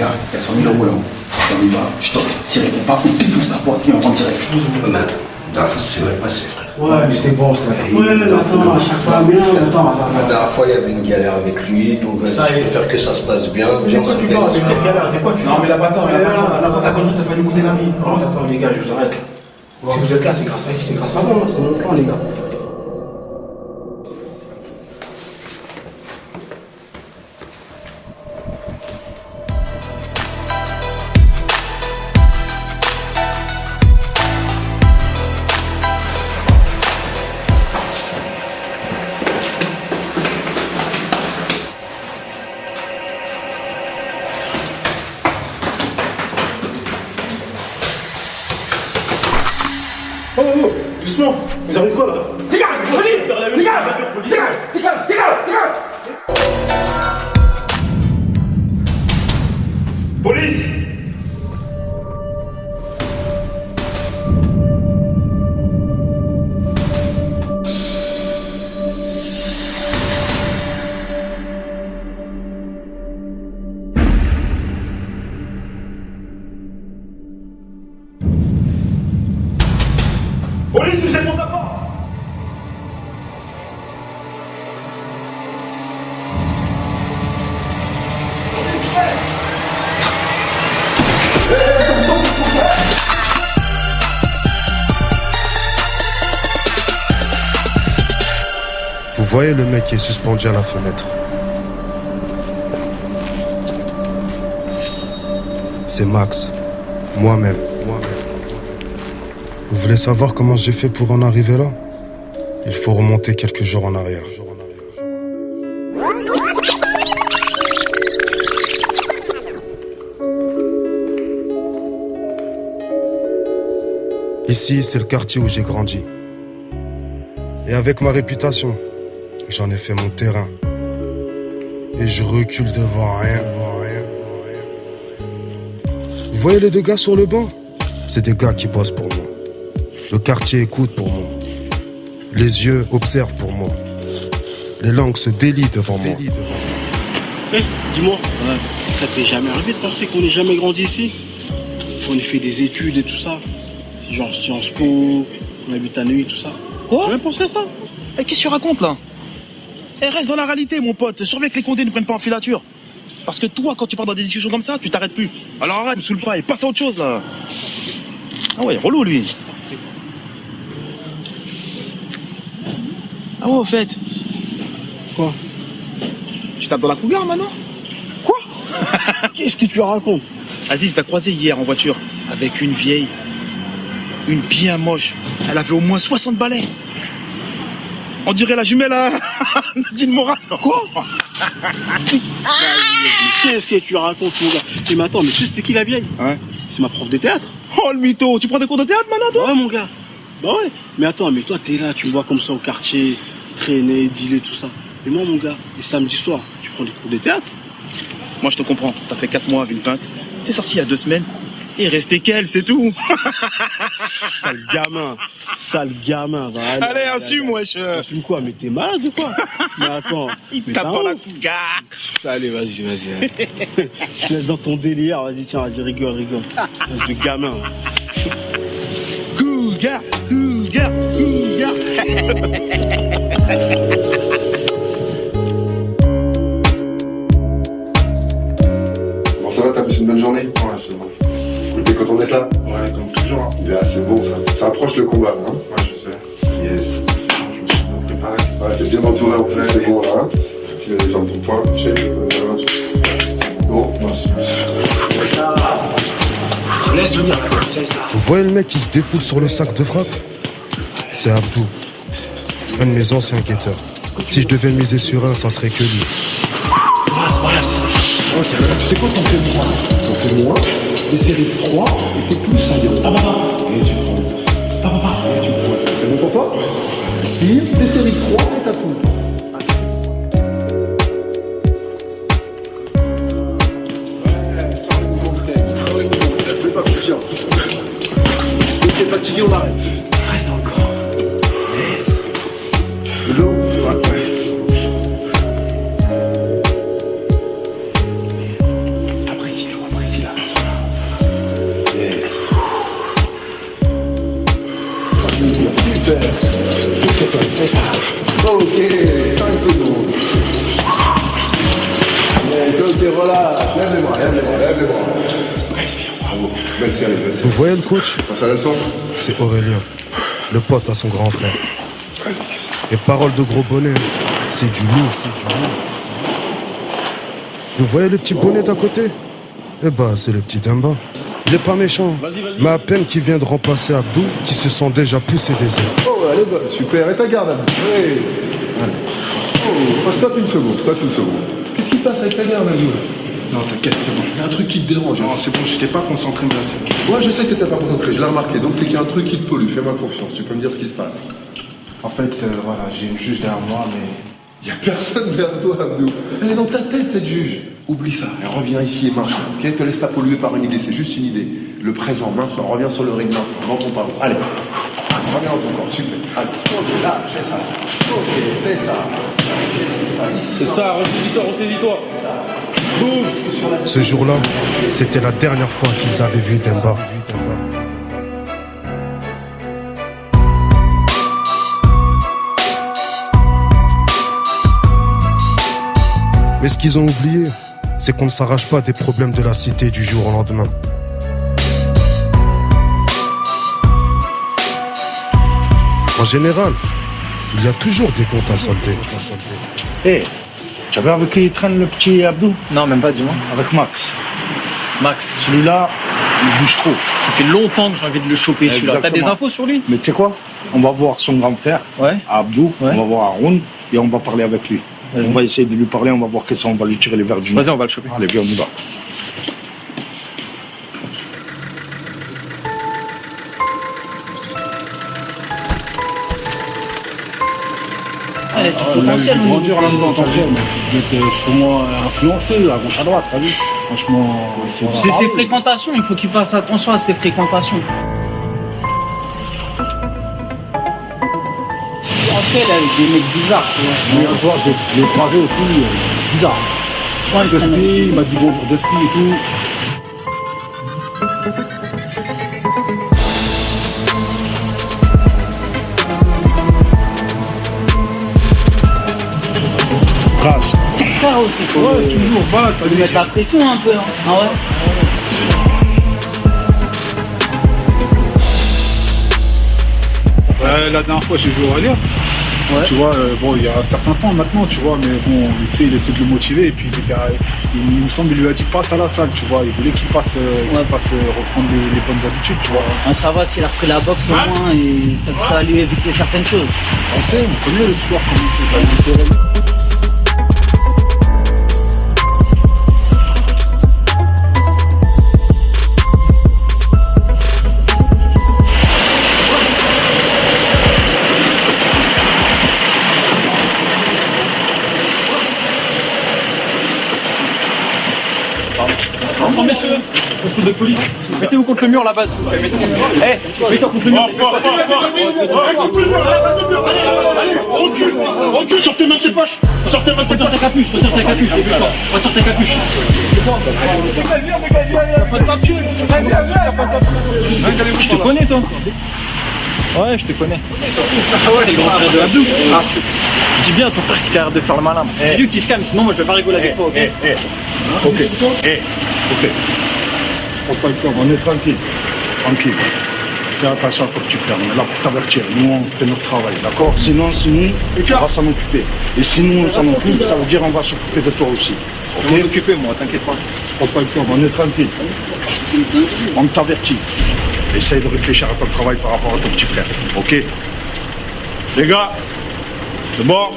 gars, il y a 100 000 euros là. On y va, je toque. S'il répond pas, on défonce la porte et on rentre direct. Mais la fois, c'est vrai passé, frère. Ouais, mais c'est bon, c'est vrai. Ouais, mais attends, à chaque fois, attends. La dernière fois, il y avait une galère avec lui, donc ça je préfère que ça se passe bien. De quoi tu parles? C'est quelle galère? De quoi tu parles? Non, mais la bâtard, ta connerie, ça fait nous goûter la vie. Attends, les gars, je vous arrête. Si vous êtes là, c'est grâce à qui? C'est grâce à moi, c'est mon plan, les gars. Oh, doucement. Vous avez quoi là? Dégage, faire la dégage. Police. Police, je défonce la porte. Vous voyez le mec qui est suspendu à la fenêtre? C'est Max. Moi-même. Vous voulez savoir comment j'ai fait pour en arriver là? Il faut remonter quelques jours en arrière. Ici, c'est le quartier où j'ai grandi. Et avec ma réputation, j'en ai fait mon terrain. Et je recule devant rien. Vous voyez les deux gars sur le banc? C'est des gars qui bossent pour moi. Le quartier écoute pour moi. Les yeux observent pour moi. Les langues se délient devant moi. Hé, dis-moi, ça t'est jamais arrivé de penser qu'on n'ait jamais grandi ici? Qu'on ait fait des études et tout ça? Genre Sciences Po, qu'on habite à Neuilly, tout ça? Quoi? T'as même pensé à ça? Eh, qu'est-ce que tu racontes là? Eh, reste dans la réalité, mon pote. Surveille que les condés ne prennent pas en filature. Parce que toi, quand tu pars dans des discussions comme ça, tu t'arrêtes plus. Alors arrête, me saoule pas et passe à autre chose là. Ah ouais, relou lui. Ah ouais, au fait. Quoi? Tu tapes dans la cougar maintenant? Quoi? Qu'est-ce que tu racontes? Aziz, t'as croisé hier en voiture avec une vieille. Une bien moche. Elle avait au moins 60 balais. On dirait la jumelle à Nadine Morano. Quoi? Qu'est-ce que tu racontes, mon gars? Mais attends, mais tu sais c'était qui la vieille? Ouais. C'est ma prof de théâtre. Oh le mytho, tu prends des cours de théâtre maintenant toi? Ouais, mon gars. Bah ouais. Mais attends, mais toi t'es là, tu me vois comme ça au quartier, traîner, dealer, tout ça. Et moi, mon gars, les samedis soirs, tu prends des cours de théâtre? Moi je te comprends, t'as fait 4 mois à Villepinte. T'es sorti il y a 2 semaines. Et resté qu'elle, c'est tout. Sale gamin. Va, allez, assume, wesh. Assume quoi? Mais t'es malade ou quoi? Mais attends. Il mais tape dans la ouf. cougar. Allez, vas-y. Je te laisse dans ton délire. Vas-y, tiens, vas-y, rigole. Laisse de gamin. Cougar. Bon, ça va, t'as passé une bonne journée? Ouais, c'est bon. Cool, t'es content d'être là? Ouais, comme toujours. Hein. Bien, c'est bon, ça approche le combat, là, hein? Ouais, je sais. Yes. C'est bon, je me suis bien préparé. Ouais, t'es bien entouré en plus, c'est bon, là, hein? Tu as les jambes ton poing, check, c'est bon? Ouais, c'est bon. Ça. Laisse venir, c'est ça. Vous voyez le mec qui se défoule sur le sac de frappe? C'est Abdou, un de mes anciens guetteurs. Si je devais miser sur un, ça serait que lui. Brasse. Ok, tu sais quoi, t'en fais moins, des séries de 3, et t'es plus un gars. Et tu prends. Et tu prends. C'est bon pour toi? Pire, des séries de 3, et t'as tout. Je vais pas confiant. Si t'es fatigué, on arrête. Reste encore. Laisse. De l'eau? Ouais. Apprécie-le. Ok, 5 secondes. Yes, ok, voilà. Lève les bras. Respire, bravo. Belle série. Vous voyez le coach? Passe à la leçon. C'est Aurélien, le pote à son grand frère. Et parole de gros bonnet, c'est du lourd. Vous voyez le petit bonnet d'à côté? Eh bah, c'est le petit Demba. Il est pas méchant, mais à peine qu'il vient de remplacer Abdou, qui se sent déjà pousser des ailes. Oh, elle est bonne, super. Et ta garde, Abdou. Ouais. Oh, stop une seconde. Qu'est-ce qui se passe avec ta garde, Abdou? Non, t'inquiète, c'est bon. Il y a un truc qui te dérange. Non, c'est bon, je t'ai pas concentré, mais là, c'est bon. Ouais, je sais que t'étais pas concentré, je l'ai remarqué. Donc c'est qu'il y a un truc qui te pollue. Fais-moi confiance. Tu peux me dire ce qui se passe. En fait, voilà, j'ai une juge derrière moi, mais... Y a personne derrière toi, Abdou. Elle est dans ta tête, cette juge. Oublie ça. Elle revient ici et marche. Ok, te laisse pas polluer par une idée. C'est juste une idée. Le présent, maintenant. Reviens sur le ring maintenant. Dans ton parole. Allez. Reviens dans ton corps. Super. Allez. Ok, là, c'est ça. Ok, c'est ça. C'est ça. Ici. C'est ça, ressaisis-toi. Ce jour-là, c'était la dernière fois qu'ils avaient vu Demba. Mais ce qu'ils ont oublié, c'est qu'on ne s'arrache pas des problèmes de la cité du jour au lendemain. En général, il y a toujours des comptes à solder. Hé, tu as vu avec qui il traîne le petit Abdou? Non, même pas, dis-moi. Avec Max. Max, Celui-là, il bouge trop. ça fait longtemps que j'ai envie de le choper celui-là. T'as des Exactement. infos sur lui? Mais tu sais quoi? On va voir son grand frère, Ouais. Abdou, Ouais. on va voir Haroun et on va parler avec lui. Vas-y. On va essayer de lui parler, on va voir qu'est-ce qu'on va lui tirer les verres du nez. Vas-y, on va le choper. Allez, viens, on y va. Allez, tu potentiel ou Grandir là-dedans, attention. D'être sûrement influencé à gauche à droite, t'as vu? Franchement, C'est ses fréquentations, il faut qu'il fasse attention à ses fréquentations. Après, il a des mecs bizarres, tu vois. Hier soir, je l'ai croisé aussi, bizarre. Souvent, De spi, il m'a dit bonjour de spi et tout. Grâce. Ça aussi, quoi. Ouais, toujours, bah, t'as Lui mettre la pression un peu, hein. Ah ouais? La dernière fois, j'ai vu Aurélien. Ouais. Tu vois, bon, il y a un certain temps maintenant, tu vois, mais bon, tu sais, il essaie de le motiver et puis il me semble qu'il lui a dit passe à la salle, tu vois. Il voulait qu'il passe, reprendre les bonnes habitudes, tu vois. On savoir s'il a repris la boxe au moins et ça va lui éviter certaines choses. On sait, on connaît le sport, comment c'est. Enfin, messieurs, contrôle de police, mettez-vous contre le mur là-bas. Mettez-vous contre le mur. Mettez-vous contre le mur. Recule, sortez même tes poches. Sortez même tes poches. Retire ta capuche, retire ta capuche. Retire ta capuche. Pas de papier. Je te connais, toi. Ouais, je te connais. Ah ouais, les grands frères de Abdou. Dis bien à ton frère qui a l'air de faire le malin. Dis-lui qu'il se calme, sinon moi je vais pas rigoler avec toi, ok? Ok. Faut pas le faire, on est tranquille. Tranquille. Fais attention à ton petit frère, on est là pour t'avertir. Nous, on fait notre travail, d'accord? Sinon, on va s'en occuper. Et si nous, on s'en occupe, ça veut dire qu'on va s'occuper de toi aussi. Je vais m'occuper, moi, t'inquiète pas. Faut pas le faire, on est tranquille. On t'avertit. Essaye de réfléchir à ton travail par rapport à ton petit frère, ok? Les gars, c'est bon?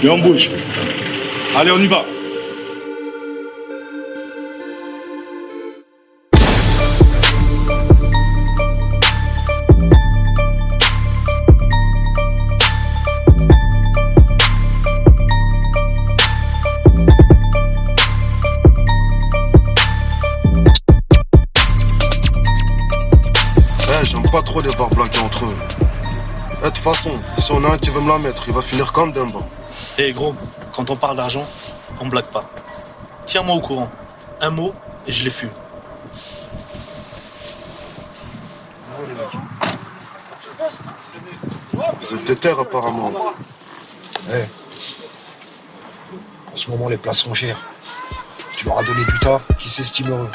Et on bouge. Allez, on y va. J'aime pas trop les voir blaguer entre eux. De toute façon, si on a un qui veut me la mettre, il va finir comme Demba. Eh gros, quand on parle d'argent, on blague pas. Tiens-moi au courant. Un mot et je les fume. Vous êtes déter apparemment. Eh. En ce moment, les places sont chères. Tu leur as donné du taf, qui s'estiment heureux.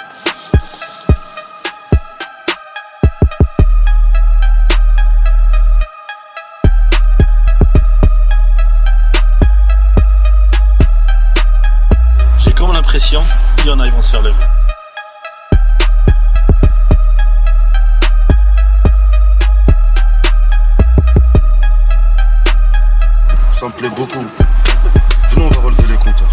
J'ai comme l'impression qu'il y en a, ils vont se faire lever. Ça me plaît beaucoup. Venons, on va relever les compteurs.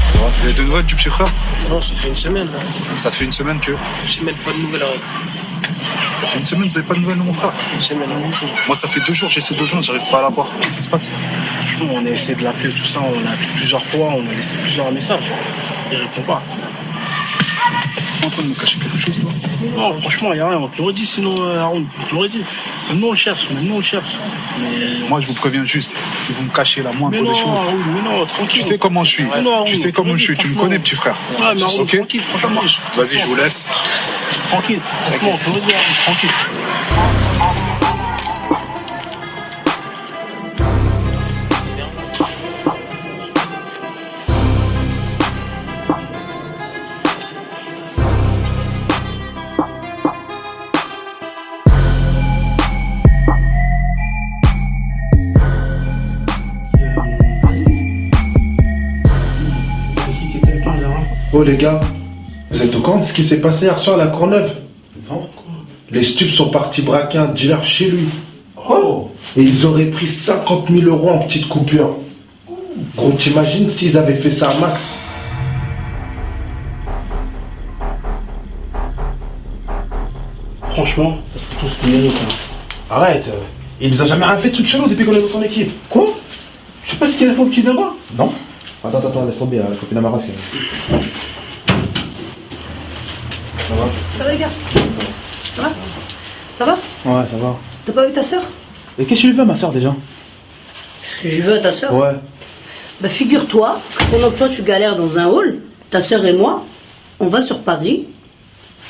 Ça va? Vous avez de nouvelles du petit frère? Non, ça fait une semaine là. Ça fait une semaine que. Une semaine, pas de nouvelles. Ça fait une semaine, vous avez pas de nouvelles de mon frère? Une semaine, non. Moi, ça fait 2 jours, j'essaie de le joindre, j'arrive pas à l'avoir. Qu'est-ce qui se passe? Franchement, on a essayé de l'appeler, tout ça, on l'a appelé plusieurs fois, on a laissé plusieurs messages. Il répond pas. T'es en train de me cacher quelque chose, toi? Non, franchement, il n'y a rien, on te l'aurait dit sinon, Haroun, on te l'aurait dit. Même nous, on le cherche, Mais Moi, je vous préviens juste, si vous me cachez la moindre mais non, des choses. Haroun, mais non, tranquille. Tu sais comment je suis. Mais non, Haroun, Tu sais comment je suis. Tu me connais, petit frère. Ouais, mais Haroun, Ok? tranquille, Ça marche. Vas-y, je vous laisse. Tranquille, franchement, on te l'aurait dit, Haroun, tranquille. Oh les gars, vous êtes au courant de ce qui s'est passé hier soir à la Courneuve? Non. Les stupes sont partis braquer un dealer chez lui. Oh. Et ils auraient pris 50 000 € en petite coupure. Gros, t'imagines s'ils avaient fait ça à Max? Franchement, c'est tout ce qu'il mérite. Arrête, il nous a jamais rien fait de truc chelou depuis qu'on est dans son équipe. Quoi? Je sais pas ce qu'il a fait au petit là-bas. Non. Attends, laisse tomber, la copine à ma race. Ça va? Ça va les gars? Ça va? Ça va? Ouais, ça va. T'as pas vu ta soeur? Et qu'est-ce que tu lui veux à ma soeur déjà? Qu'est-ce que je veux à ta soeur? Ouais. Bah figure-toi que pendant que toi tu galères dans un hall, ta soeur et moi, on va sur Paris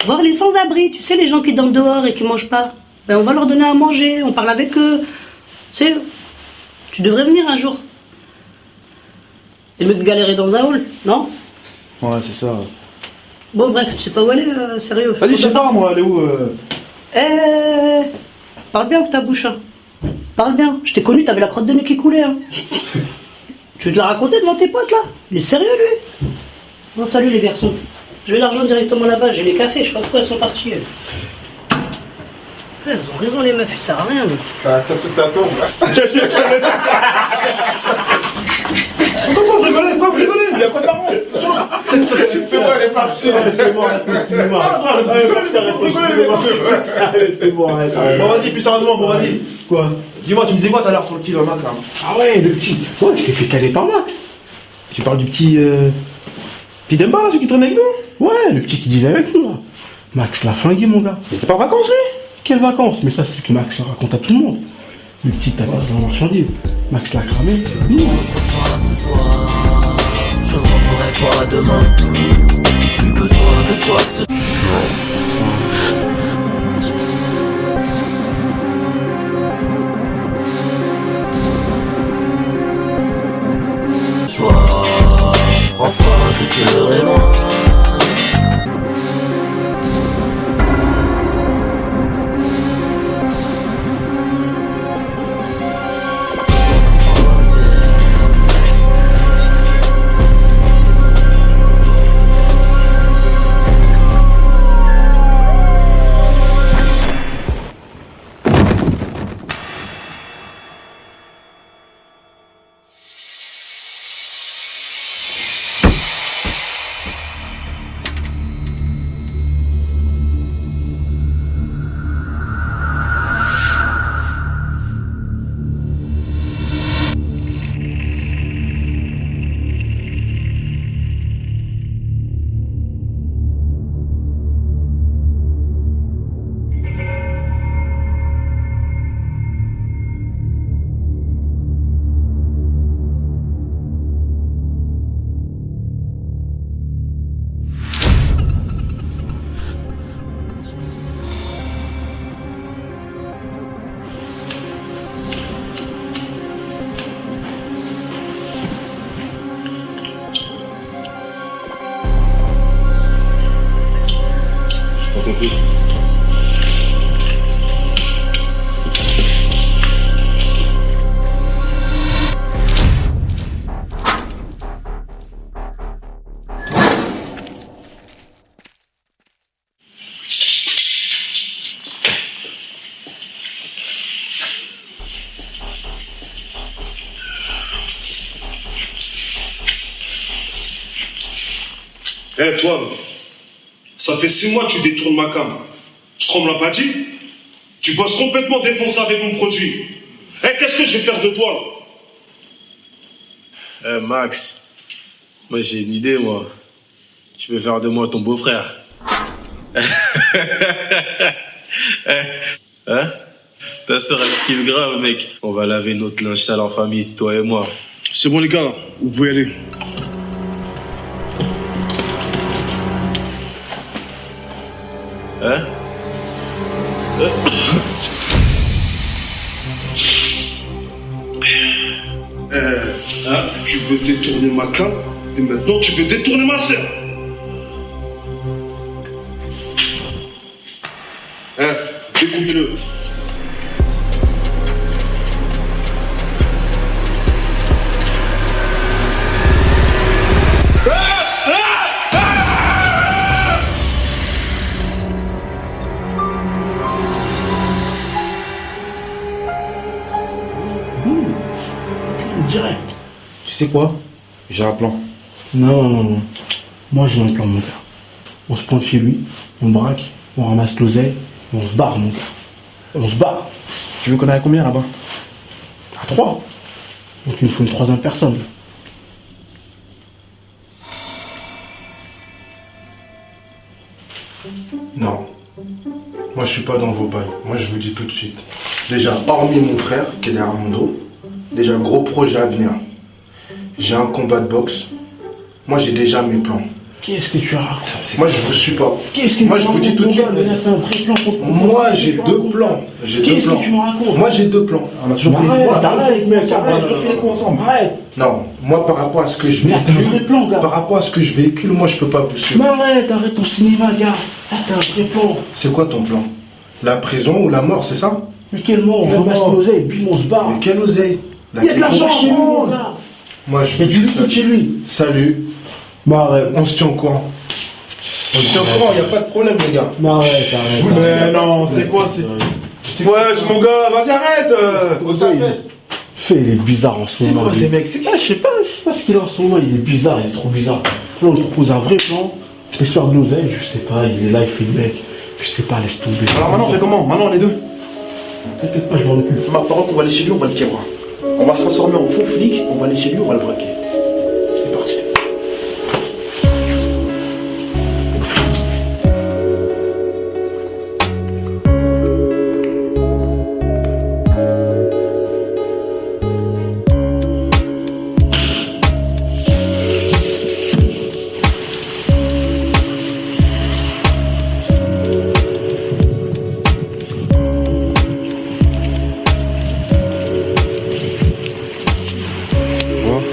voir les sans-abri. Tu sais, les gens qui dorment dehors et qui mangent pas. Ben on va leur donner à manger, on parle avec eux. Tu sais, tu devrais venir un jour. T'es mieux que galérer dans un hall, non? Ouais, c'est ça. Bon bref, tu sais pas où aller, sérieux. Vas-y, je sais pas moi, elle est où Parle bien avec ta bouche, hein. Parle bien. Je t'ai connu, t'avais la crotte de nez qui coulait, hein. Tu veux te la raconter devant tes potes, là? Il est sérieux, lui? Bon, salut les garçons. Je vais l'argent directement là-bas, j'ai les cafés, je sais pas pourquoi elles sont parties. Elles ont raison, les meufs, ça sert à rien. Attention, c'est à toi. Pourquoi vous rigolez? Il y a quoi de marrant? C'est bon, elle est partie. C'est bon, arrête le cinéma. C'est bon, arrête. Bon, vas-y, plus sérieusement, bon, vas-y. Quoi? Dis-moi, tu me disais quoi tout à l'heure sur le petit, Max, là? Ah ouais, le petit. Ouais, je t'ai fait caler par Max. Tu parles du petit. Petit Demba, là, celui qui traîne avec nous? Ouais, le petit qui dealait avec nous, là. Max l'a flingué, mon gars. Il était pas en vacances, lui? Quelles vacances? Mais ça, c'est ce que Max le raconte à tout le monde. Le petit a perdu en marchandise. Max l'a cramé, c'est nous. Ce soir, je rentrerai pas demain. Plus besoin de toi que ce soir. Enfin, je serai loin. pas compris. Eh toi, ça fait 6 mois que tu détournes ma cam. Tu crois qu'on me l'a pas dit? Tu bosses complètement défoncé avec mon produit. Eh, qu'est-ce que je vais faire de toi là? Max, moi j'ai une idée, moi. Tu peux faire de moi ton beau-frère. Hein? Ta soeur elle kiffe grave, mec. On va laver notre linge sale en famille, toi et moi. C'est bon les gars, là. Vous pouvez y aller. Hein? Tu veux détourner ma cam et maintenant tu veux détourner ma sœur. Découpez-le. Direct. Tu sais quoi? J'ai un plan. Non. Moi j'ai un plan, mon gars. On se pointe chez lui, on braque, on ramasse l'oseille et on se barre, mon gars. On se barre. Tu veux qu'on aille à combien là-bas? À 3. Donc il me faut une 3e personne. Non. Moi je suis pas dans vos bails. Moi je vous dis tout de suite. Déjà, hormis mon frère qui est derrière mon dos, déjà gros projet à venir. J'ai un combat de boxe. Moi j'ai déjà mes plans. Qu'est-ce que tu racontes? Moi je vous suis pas. Qu'est-ce que moi je vous dis tout de suite. C'est un vrai plan. Moi j'ai 2 plans. Qu'est-ce que tu me racontes? Moi j'ai 2 plans. On a toujours fait les coups ensemble. Arrête. Non, moi par rapport à ce que je véhicule, par rapport à ce que je véhicule, moi je peux pas vous suivre. Mais arrête ton cinéma, gars. Là t'as un vrai plan. C'est quoi ton plan? La prison ou la mort, c'est ça? Mais quelle mort? On ramasse l'oseille et puis on se barre. Mais quelle oseille? Il y a de l'argent chez lui, mon gars. Moi je. Il y a du liquide chez lui. Salut. On se tient au courant. On se tient au courant, il n'y a pas de problème, les gars. Arrête. Mais non, c'est quoi? Wesh, mon gars, vas-y, arrête. Il est bizarre en ce moment. C'est quoi ces mecs? C'est qui? Je sais pas ce qu'il a en ce moment, il est bizarre, il est trop bizarre. Là, on lui propose un vrai plan. L'histoire de l'oseille, je sais pas, il est là, il fait le mec. Je sais pas, laisse tomber. Alors maintenant, on fait comment? Maintenant, on est 2. T'inquiète pas, je m'en occupe. Ma parole, on va aller chez lui, on va le kéra. On va se transformer en faux flic, on va aller chez lui, on va le braquer. C'est parti.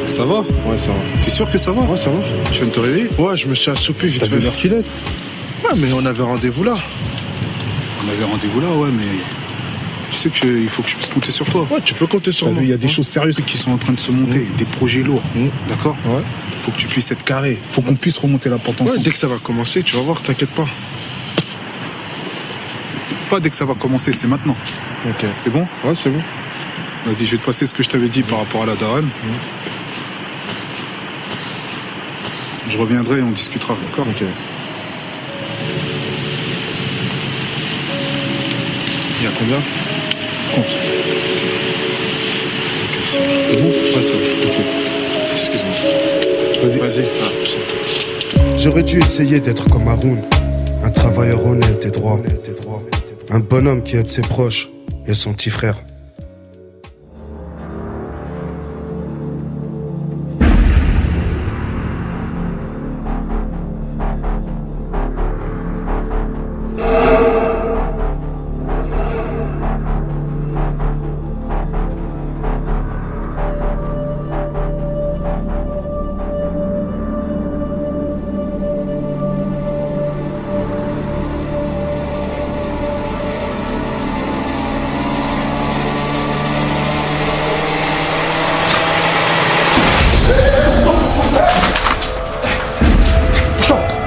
Ça va? Ouais, ça va. T'es sûr que ça va? Ouais, ça va. Tu viens de te réveiller? Ouais, je me suis assoupé vite fait. T'as vu l'heure qu'il est? Ouais, mais on avait rendez-vous là. Ouais, mais tu sais qu'il faut que je puisse compter sur toi. Ouais, tu peux compter sur moi. Il y a des choses sérieuses qui sont en train de se monter, des projets lourds. D'accord? Ouais. Faut que tu puisses être carré. Faut qu'on puisse remonter la pente ensemble. Ouais, dès que ça va commencer, tu vas voir, t'inquiète pas. Pas dès que ça va commencer, c'est maintenant. Ok. C'est bon? Ouais, c'est bon. Vas-y, je vais te passer ce que je t'avais dit par rapport à la daronne. Je reviendrai et on discutera, d'accord? Ok. Il y a combien? Compte. Ok, c'est bon? Ouais, c'est bon. Ok. Excuse-moi. Vas-y. J'aurais dû essayer d'être comme Haroun, un travailleur honnête et droit, un bonhomme qui aide ses proches et son petit frère.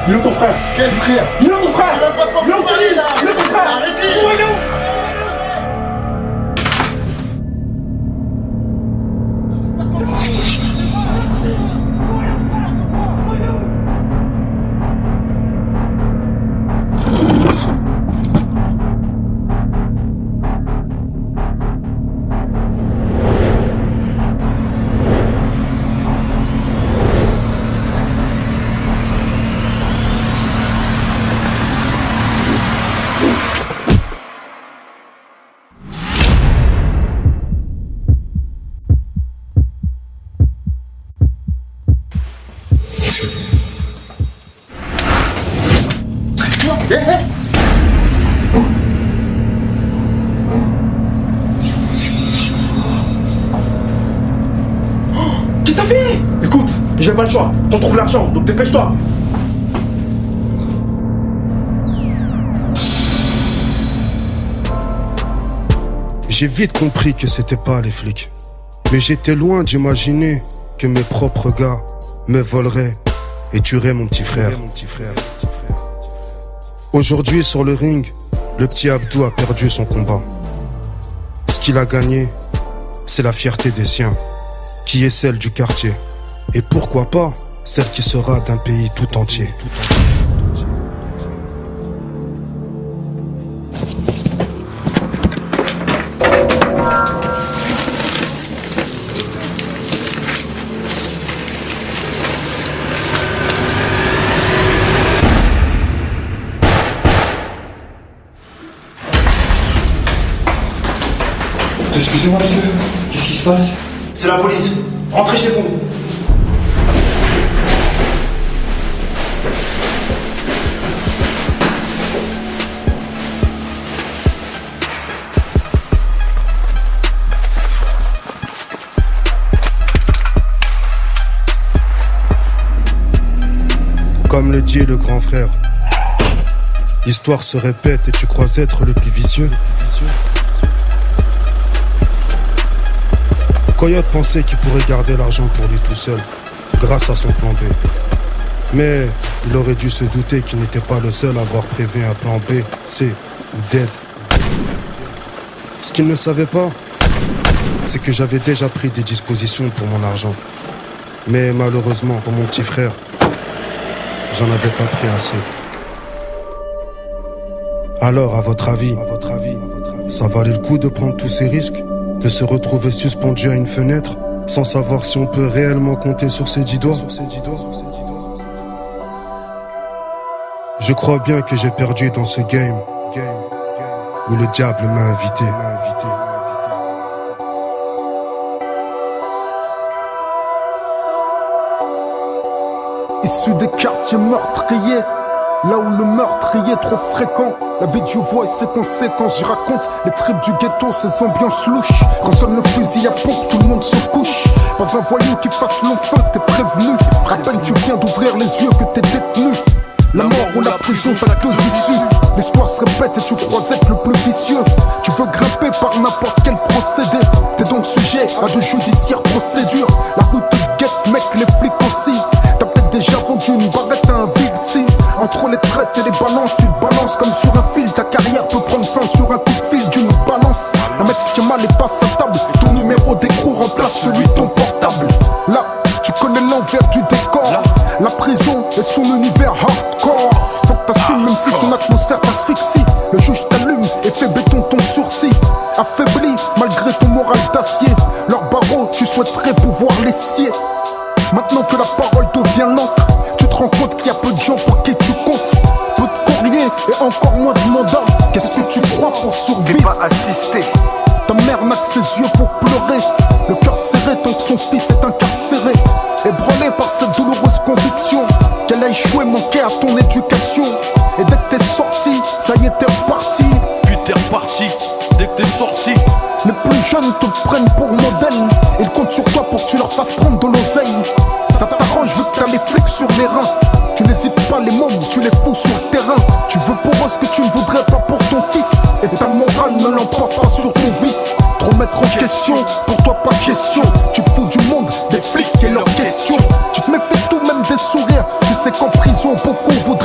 Il est où ton frère? Quel frère? Il est où ton frère? Il est où ton frère? Arrêtez! Qu'est-ce que ça fait? Écoute, j'ai pas le choix. On trouve l'argent, donc dépêche-toi. J'ai vite compris que c'était pas les flics. Mais j'étais loin d'imaginer que mes propres gars me voleraient et tueraient mon petit frère. Aujourd'hui sur le ring, le petit Abdou a perdu son combat. Ce qu'il a gagné, c'est la fierté des siens, qui est celle du quartier. Et pourquoi pas, celle qui sera d'un pays tout entier. Excusez-moi, monsieur. Qu'est-ce qui se passe? C'est la police. Rentrez chez vous. Comme le dit le grand frère, l'histoire se répète et tu crois être le plus vicieux. Coyote pensait qu'il pourrait garder l'argent pour lui tout seul, grâce à son plan B. Mais il aurait dû se douter qu'il n'était pas le seul à avoir prévu un plan B, C ou D. Ce qu'il ne savait pas, c'est que j'avais déjà pris des dispositions pour mon argent. Mais malheureusement, pour mon petit frère, j'en avais pas pris assez. Alors, à votre avis, ça valait le coup de prendre tous ces risques? De se retrouver suspendu à une fenêtre sans savoir si on peut réellement compter sur ses 10 doigts? Je crois bien que j'ai perdu dans ce game où le diable m'a invité. Issu des quartiers meurtriers, là où le meurtrier est trop fréquent. La vie du voix et ses conséquences, j'y raconte les tripes du ghetto, ces ambiances louches. Quand sonne le fusil à pompe, tout le monde se couche. Pas un voyou qui fasse long feu, t'es prévenu. À peine tu viens d'ouvrir les yeux que t'es détenu. La mort ou la prison, t'as deux issues. L'histoire se répète et tu crois être le plus vicieux. Tu veux grimper par n'importe quel procédé. T'es donc sujet à de judiciaires procédures. La rue te guette, mec, les flics aussi. T'as peut-être déjà vendu une baguette à un vilsi. Entre les traites et les balances, tu te balances comme sur un fil. Ta carrière peut prendre fin sur un coup de fil d'une balance. Un mec se tient mal et passe à table. Ton numéro d'écrou remplace celui de ton portable. Là, tu connais l'envers du décor. La prison est son univers hardcore. Faut que t'assumes même si son atmosphère t'asphyxie. Le juge t'allume et fait béton ton sourcil. Affaibli malgré ton moral d'acier. Leurs barreaux, tu souhaiterais pouvoir les scier. Maintenant que la parole devient l'encre, tu te rends compte qu'il y a peu de gens pour qui tu comptes. Peu de courriers et encore moins de mandats. Qu'est-ce que tu crois pour survivre? Pas assister. Ta mère n'a que ses yeux pour pleurer. Le cœur serré tant que son fils est incarcéré. Ébranlé par cette douloureuse conviction qu'elle a échoué, manqué à ton éducation. Et dès que t'es sorti, ça y est t'es reparti. Puis t'es reparti, dès que t'es sorti. Les plus jeunes te prennent pour modèle. Ils comptent sur toi pour que tu leur fasses prendre de l'oseille. Ça t'arrange vu que t'as les flics sur les reins. Tu n'hésites pas, les mômes, tu les fous sur le terrain. Tu veux pour eux ce que tu ne voudrais pas pour ton fils. Et ta morale ne l'emporte pas sur ton vice. Trop mettre en question, pour toi pas question. Tu te fous du monde, des flics et leurs questions. Tu te méfies tout, même des sourires. Tu sais qu'en prison, beaucoup voudraient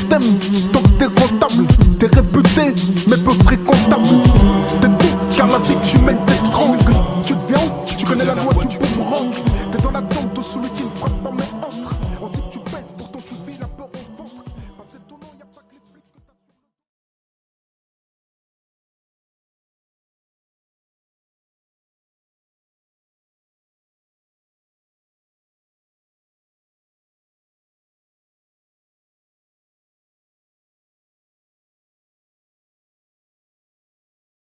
t'aiment, tant que t'es rentable. T'es réputé, mais peu fréquentable. T'étouffes car la vie que tu mènes